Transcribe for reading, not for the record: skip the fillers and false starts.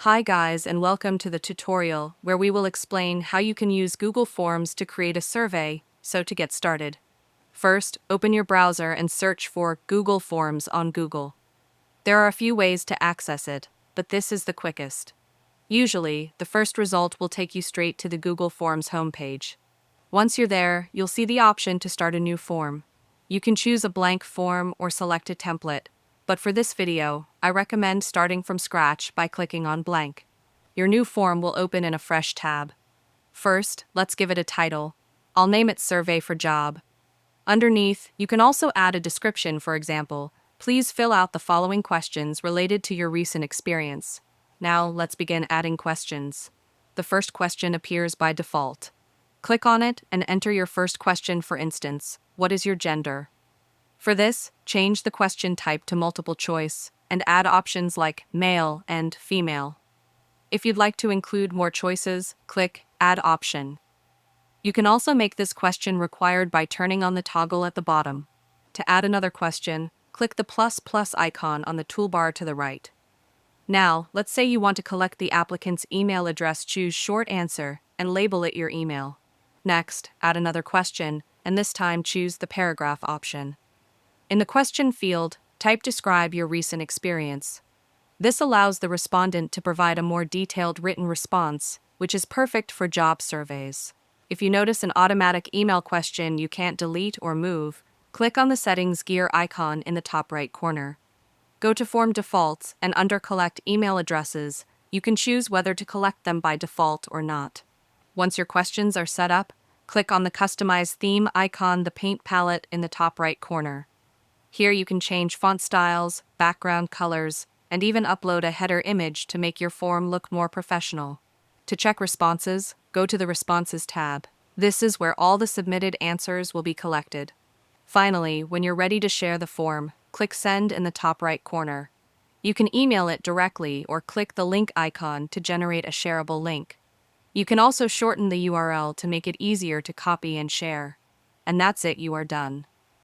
Hi guys, and welcome to the tutorial where we will explain how you can use Google Forms to create a survey. So to get started, first, open your browser and search for Google Forms on Google. There are a few ways to access it, but this is the quickest. Usually, the first result will take you straight to the Google Forms homepage. Once you're there, you'll see the option to start a new form. You can choose a blank form or select a template, but for this video, I recommend starting from scratch by clicking on blank. Your new form will open in a fresh tab. First, let's give it a title. I'll name it Survey for Job. Underneath, you can also add a description, for example, please fill out the following questions related to your recent experience. Now, let's begin adding questions. The first question appears by default. Click on it and enter your first question, for instance, what is your gender? For this, change the question type to multiple choice and add options like male and female. If you'd like to include more choices, click Add Option. You can also make this question required by turning on the toggle at the bottom. To add another question, click the plus icon on the toolbar to the right. Now, let's say you want to collect the applicant's email address. Choose Short Answer and label it your email. Next, add another question, and this time choose the paragraph option. In the question field, type Describe your recent experience. This allows the respondent to provide a more detailed written response, which is perfect for job surveys. If you notice an automatic email question you can't delete or move, click on the settings gear icon in the top right corner. Go to Form Defaults, and under Collect Email Addresses, you can choose whether to collect them by default or not. Once your questions are set up, click on the Customize Theme icon, the paint palette in the top right corner. Here you can change font styles, background colors, and even upload a header image to make your form look more professional. To check responses, go to the Responses tab. This is where all the submitted answers will be collected. Finally, when you're ready to share the form, click Send in the top right corner. You can email it directly or click the link icon to generate a shareable link. You can also shorten the URL to make it easier to copy and share. And that's it, you are done.